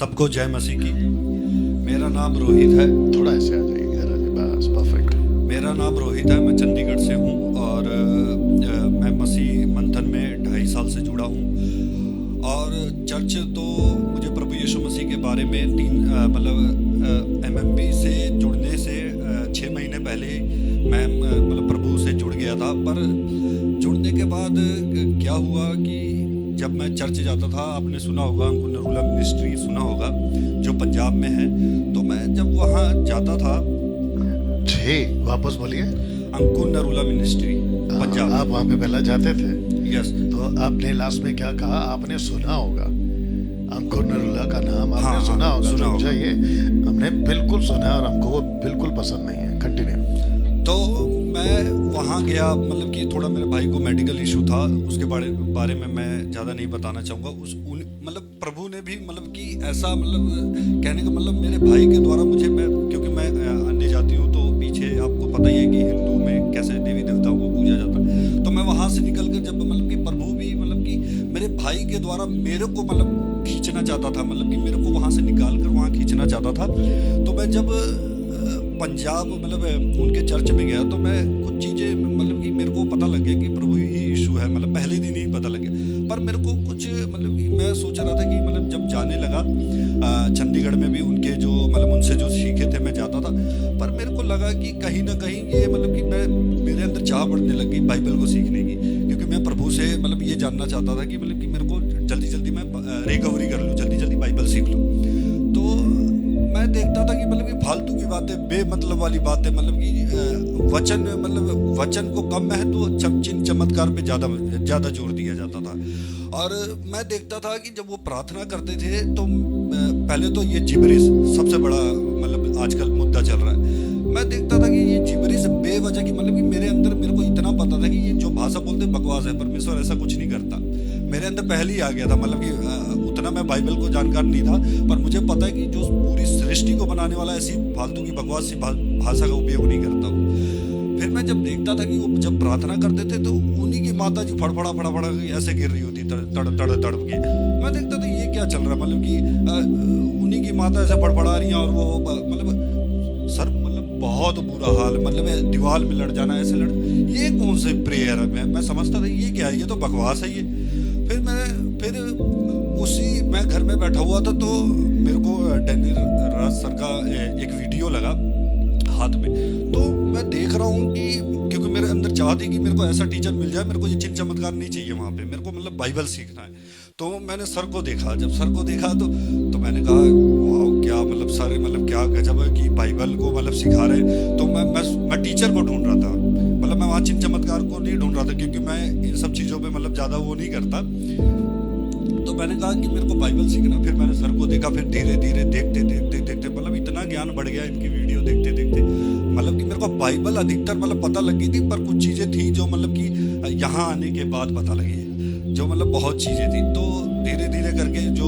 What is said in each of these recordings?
सबको जय मसीह की। मेरा नाम रोहित है। थोड़ा ऐसे आ जाइए, इधर आ जाइए, बस परफेक्ट। मेरा नाम रोहित है, मैं चंडीगढ़ से हूँ और मैं मसीह मंथन में 2.5 साल से जुड़ा हूँ। और चर्च तो मुझे प्रभु यीशु मसीह के बारे में MMB से जुड़ने से 6 महीने पहले मैं प्रभु से जुड़ गया था। पर जुड़ने के बाद क्या हुआ कि जब मैं चर्च जाता था, आपने सुना होगा, अंकुर नरूला मिनिस्ट्री सुना होगा जो पंजाब में है, तो मैं जब वहाँ जाता था। जी वापस बोलिए। अंकुर नरूला मिनिस्ट्री पंजाब। आप वहाँ पे पहले जाते थे? यस। तो आपने लास्ट में क्या कहा? आपने सुना होगा अंकुर नरूला का नाम, आपने हाँ, सुना होगा। सुना होगा। ये हमने बिल्कुल सुना है और हमको वो बिल्कुल पसंद नहीं है। कंटिन्यू। तो मैं वहाँ गया, मतलब कि थोड़ा मेरे भाई को मेडिकल इशू था, उसके बारे में मैं ज़्यादा नहीं बताना चाहूँगा। प्रभु ने भी कि ऐसा कहने का मेरे भाई के द्वारा मुझे, क्योंकि मैं अन्य जाति हूँ, तो पीछे आपको पता ही है कि हिंदू में कैसे देवी देवताओं को पूजा जाता है। तो मैं वहाँ से निकल कर जब कि प्रभु भी कि मेरे भाई के द्वारा मेरे को खींचना चाहता था, कि मेरे को वहाँ से निकाल कर वहाँ खींचना चाहता था। तो मैं जब पंजाब उनके चर्च में गया, तो मैं कुछ चीज़ें कि मेरे को पता लग गया कि प्रभु ही यीशु है। पहले दिन ही पता लग गया। पर मेरे को कुछ कि मैं सोच रहा था कि जब जाने लगा चंडीगढ़ में भी उनके जो उनसे जो सीखे थे मैं जाता था। पर मेरे को लगा कि कहीं ना कहीं ये कि मेरे अंदर चाह बढ़ने लगी बाइबल को सीखने की, क्योंकि मैं प्रभु से ये जानना चाहता था कि कि मेरे को जल्दी जल्दी मैं रिकवरी कर लूँ, जल्दी जल्दी बाइबल सीख लूँ। तो मैं देखता था कि फालतू की बातें, बेमतलब वाली बातें, कि वचन को कम महत्व, चिन्ह चमत्कार पे ज़्यादा जोर दिया जाता था। और मैं देखता था कि जब वो प्रार्थना करते थे तो पहले तो ये जिबरिश सबसे बड़ा आजकल मुद्दा चल रहा है। मैं देखता था कि ये जिबरिश बेवजह की, कि मेरे अंदर मेरे को इतना पता था कि ये जो भाषा बोलते बकवास है, परमेश्वर ऐसा कुछ नहीं करता। मेरे अंदर पहले ही आ गया था, कि उतना मैं बाइबल को जानकार नहीं था, पर मुझे पता है कि जो पूरी सृष्टि को बनाने वाला ऐसी फालतू की बकवास सी भाषा का उपयोग नहीं करता वो। फिर मैं जब देखता था कि वो जब प्रार्थना करते थे तो उन्हीं की माता जी फड़फड़ा ऐसे गिर रही होती तड़प के। मैं देखता था ये क्या चल रहा है, कि उन्हीं की माता ऐसे फड़फड़ा रही हैं और वो सर बहुत बुरा हाल, दीवार में लड़ जाना, ऐसे लड़, ये कौन से प्रेयर है? मैं समझता था ये क्या है, ये तो बकवास है ये। फिर मैं घर में बैठा हुआ था, तो मेरे को डैनियल राज सर का एक वीडियो लगा हाथ में। तो मैं देख रहा हूँ कि क्योंकि मेरे अंदर चाह थी कि मेरे को ऐसा टीचर मिल जाए, मेरे को ये चिन्ह चमत्कार नहीं चाहिए वहाँ पे, मेरे को बाइबल सीखना है। तो मैंने सर को देखा, जब सर को देखा तो मैंने कहा वाह क्या सर क्या गजब है कि बाइबल को सिखा रहे हैं। तो मैं टीचर को ढूंढ रहा था, मैं वहाँ चिन्ह चमत्कार को नहीं ढूंढ रहा था, क्योंकि मैं इन सब चीज़ों पे ज़्यादा वो नहीं करता। तो मैंने कहा कि मेरे को बाइबल सीखना। फिर मैंने सर को देखा, फिर धीरे धीरे देखते इतना ज्ञान बढ़ गया इनकी वीडियो देखते कि मेरे को बाइबल अधिकतर पता लग गई थी, पर कुछ चीज़ें थी जो कि यहाँ आने के बाद पता लगी, जो बहुत चीज़ें थी। तो धीरे धीरे करके जो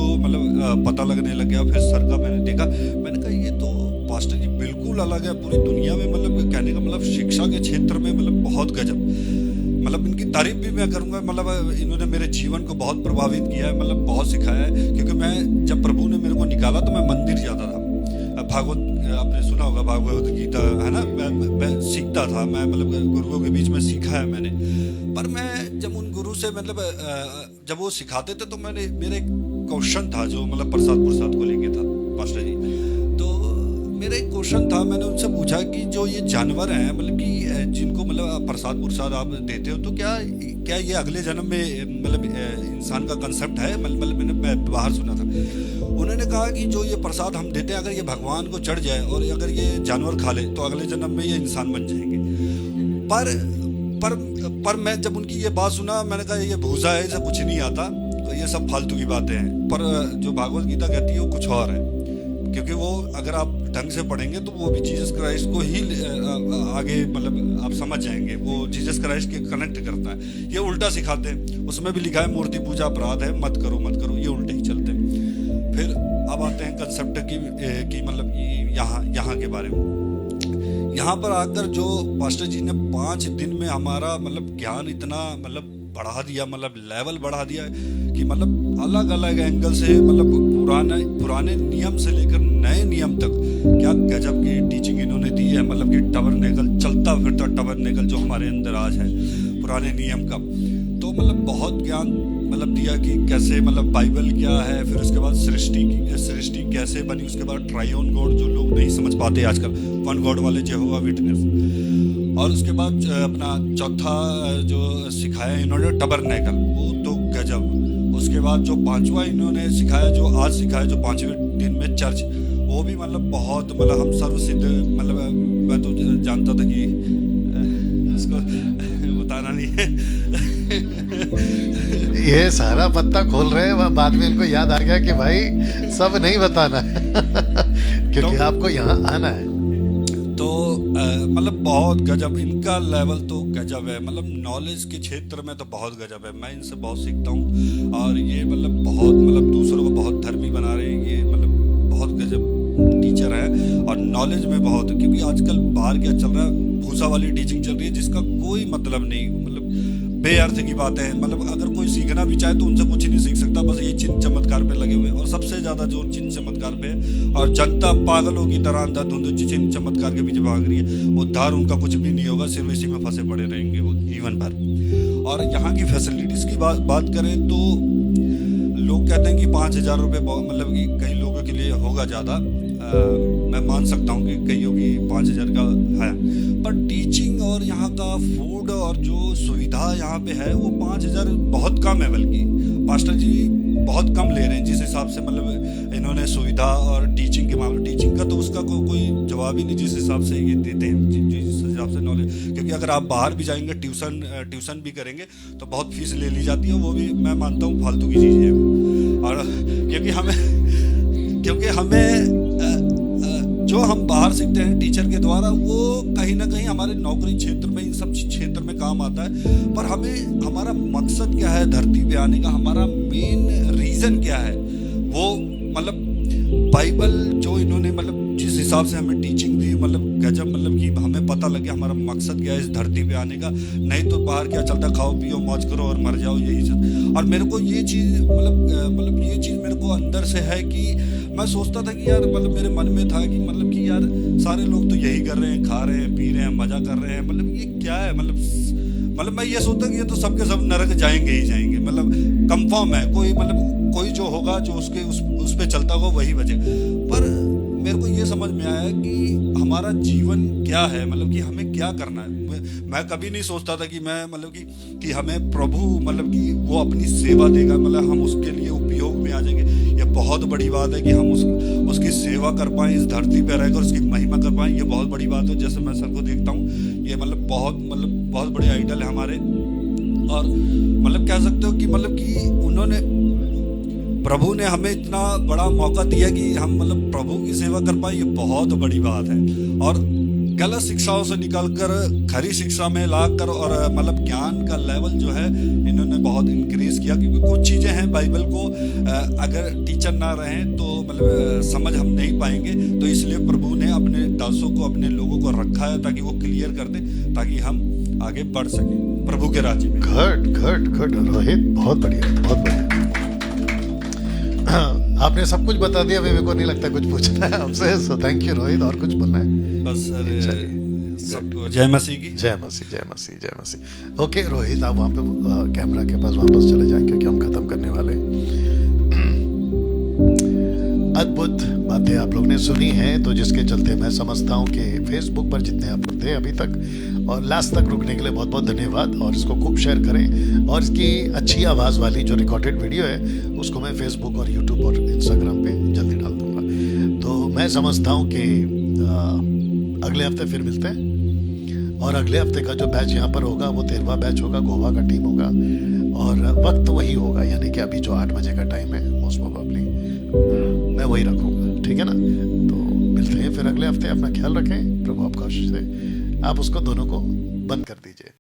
पता लगने लग गया। फिर सर का मैंने देखा, मैंने कहा ये तो पास्टर जी बिल्कुल अलग है पूरी दुनिया में, कहने का शिक्षा के क्षेत्र में बहुत गजब। इनकी तारीफ भी मैं करूँगा, इन्होंने मेरे जीवन को बहुत प्रभावित किया है, बहुत सिखाया है। क्योंकि मैं जब प्रभु ने मेरे को निकाला तो मैं मंदिर जाता था, भागवत आपने सुना होगा, भागवत गीता है ना, मैं सीखता था, मैं गुरुओं के बीच में सीखा है मैंने। पर मैं जब उन गुरु से जब वो सिखाते थे तो मेरा एक क्वेश्चन था जो प्रसाद को लेके था मास्टर जी। तो मेरा एक क्वेश्चन था, मैंने उनसे पूछा कि जो ये जानवर हैं कि जिनको प्रसाद आप देते हो, तो क्या ये अगले जन्म में इंसान का कंसेप्ट है? मैंने बाहर सुना था। उन्होंने कहा कि जो ये प्रसाद हम देते हैं, अगर ये भगवान को चढ़ जाए और अगर ये जानवर खा ले तो अगले जन्म में ये इंसान बन जाएंगे। पर मैं जब उनकी ये बात सुना, मैंने कहा ये भूसा है, इसे कुछ नहीं आता, तो ये सब फालतू की बातें हैं। पर जो भागवत गीता कहती है वो कुछ और है, क्योंकि वो अगर आप ढंग से पढ़ेंगे तो वो भी जीसस क्राइस्ट को ही आगे आप समझ जाएंगे, वो जीसस क्राइस्ट के कनेक्ट करता है। ये उल्टा सिखाते हैं, उसमें भी लिखा है मूर्ति पूजा अपराध है, मत करो, ये उल्टे ही चलते हैं। फिर अब आते हैं कंसेप्ट की यहाँ के बारे में। यहाँ पर आकर जो पास्टर जी ने 5 दिन में हमारा ज्ञान इतना बढ़ा दिया, लेवल बढ़ा दिया कि अलग अलग एंगल से पुराने नियम से लेकर नए नियम तक क्या गजब की टीचिंग इन्होंने दी है। मतलब कि टबरनेकल, चलता फिरता टबरनेकल जो हमारे अंदर आज है पुराने नियम का, तो मतलब बहुत ज्ञान मतलब दिया कि कैसे मतलब बाइबल क्या है, फिर उसके बाद सृष्टि कैसे बनी, उसके बाद ट्राइयोन गॉड जो लोग नहीं समझ पाते आजकल, वन गॉड वाले जेहोवा विटनेस, और उसके बाद अपना चौथा जो सिखाया इन्होंने टबरनेकल, वो तो गजब। उसके बाद जो पांचवा इन्होंने सिखाया, जो आज सिखाया, जो 5वें दिन में चर्च, वो भी मतलब बहुत मतलब हम सर्वसिद्ध, मतलब मैं तो जानता था कि इसको बताना नहीं है। ये सारा पत्ता खोल रहे हैं, वह बाद में इनको याद आ गया कि भाई सब नहीं बताना है क्योंकि आपको यहाँ आना है। तो मतलब बहुत गजब इनका लेवल तो गजब है। मतलब नॉलेज के क्षेत्र में तो बहुत गजब है। मैं इनसे बहुत सीखता हूँ, और ये मतलब बहुत मतलब दूसरों को बहुत धर्मी बना रहे हैं। ये मतलब बहुत गजब टीचर है, और नॉलेज में बहुत, क्योंकि आजकल बाहर क्या चल रहा है, भूसा वाली टीचिंग चल रही है जिसका कोई मतलब नहीं, मतलब बेअर्थ की बातें हैं। मतलब अगर कोई सीखना भी चाहे तो उनसे कुछ नहीं सीख सकता, बस ये चिन्ह चमत्कार पे लगे हुए हैं, और सबसे ज़्यादा जोर चिन्ह चमत्कार पे है। और जनता पागलों की तरह अंधाधुंध चिन्ह चमत्कार के पीछे भाग रही है। उद्धार उनका कुछ भी नहीं होगा, सिर्फ इसी में फंसे पड़े रहेंगे वो जीवन भर। और यहाँ की फैसिलिटीज़ की बात करें तो लोग कहते हैं कि 5,000 रुपये मतलब कि कई लोगों के लिए होगा ज़्यादा। मैं मान सकता हूँ कि कईयों की 5,000 का है, पर टीचिंग और यहाँ का फूड और जो सुविधा यहाँ पे है वो 5,000 बहुत कम है। बल्कि मास्टर जी बहुत कम ले रहे हैं जिस हिसाब से मतलब इन्होंने सुविधा और टीचिंग के मामले, टीचिंग का तो उसका कोई जवाब ही नहीं जिस हिसाब से ये देते हैं, जिस हिसाब से नॉलेज। क्योंकि अगर आप बाहर भी जाएंगे ट्यूशन भी करेंगे तो बहुत फीस ले ली जाती है, वो भी मैं मानता हूँ फालतू की चीज़ है। और क्योंकि हमें जो हम बाहर सीखते हैं टीचर के द्वारा, वो कहीं ना कहीं हमारे नौकरी क्षेत्र में, इन सब क्षेत्र में काम आता है। पर हमें हमारा मकसद क्या है धरती पे आने का, हमारा मेन रीज़न क्या है, वो मतलब बाइबल जो इन्होंने मतलब जिस हिसाब से हमें टीचिंग दी, मतलब गजब। मतलब कि हमें पता लगे हमारा मकसद क्या है इस धरती पे आने का। नहीं तो बाहर क्या चलता, खाओ पियो मौज करो और मर जाओ, यही सब। और मेरे को ये चीज़ मतलब ये चीज़ मेरे को अंदर से है कि मैं सोचता था कि यार मतलब मेरे मन में था कि मतलब कि यार सारे लोग तो यही कर रहे हैं, खा रहे हैं, पी रहे हैं, मज़ा कर रहे हैं, मतलब ये क्या है। मतलब मैं ये सोचता कि ये तो सबके सब नरक जाएंगे ही जाएंगे, मतलब कंफर्म है। कोई जो होगा, जो उस पे चलता होगा वही बचे। पर मेरे को ये समझ में आया कि हमारा जीवन क्या है, मतलब कि हमें क्या करना है। मैं कभी नहीं सोचता था कि मैं मतलब कि हमें प्रभु मतलब कि वो अपनी सेवा देगा, मतलब हम उसके लिए उपयोग में आ जाएंगे। ये बहुत बड़ी बात है कि हम उसकी सेवा कर पाएँ, इस धरती पर रहकर उसकी महिमा कर पाएँ। ये बहुत बड़ी बात है। जैसे मैं सर को देखता हूँ, ये मतलब बहुत बड़े आइडल है हमारे। और मतलब कह सकते हो कि मतलब कि उन्होंने, प्रभु ने हमें इतना बड़ा मौका दिया कि हम मतलब प्रभु की सेवा कर पाए, ये बहुत बड़ी बात है। और गलत शिक्षाओं से निकलकर खरी शिक्षा में लाकर, और मतलब ज्ञान का लेवल जो है इन्होंने बहुत इंक्रीज किया। क्योंकि कुछ चीज़ें हैं बाइबल को अगर टीचर ना रहें तो मतलब समझ हम नहीं पाएंगे। तो इसलिए प्रभु ने अपने दासों को, अपने लोगों को रखा है ताकि वो क्लियर कर दे, ताकि हम आगे बढ़ सकें प्रभु के राज्य में। घट रोहित, बहुत बढ़िया, बहुत बढ़िया। आपने सब कुछ बता दिया, मेरे को नहीं लगता कुछ पूछना है आपसे। So thank you Rohit. और कुछ बोलना है? बस सर सबको जय मसीह की। जय मसीह, जय मसीह, जय मसीह। ओके रोहित, आप वहाँ पे कैमरा के पास वापस चले जाएं क्योंकि हम खत्म करने वाले हैं। अद्भुत बातें आप लोग ने सुनी हैं, तो जिसके चलते मैं समझता हूँ कि फेसबुक पर जितने आप लोग थे अभी तक और लास्ट तक रुकने के लिए बहुत बहुत धन्यवाद। और इसको खूब शेयर करें, और इसकी अच्छी आवाज़ वाली जो रिकॉर्डेड वीडियो है उसको मैं फेसबुक और यूट्यूब और इंस्टाग्राम पे जल्दी डाल दूँगा। तो मैं समझता हूँ कि अगले हफ्ते फिर मिलते हैं, और अगले हफ्ते का जो बैच यहाँ पर होगा वो 13वां बैच होगा, गोवा का टीम होगा, और वक्त वही होगा, यानी कि अभी जो 8 बजे का टाइम है मोस्ट प्रोबेबली मैं वही रखूँगा। ठीक है ना? तो मिलते हैं फिर अगले हफ्ते। अपना ख्याल रखें, प्रभु आपका आशीष दे। आप उसको दोनों को बंद कर दीजिए।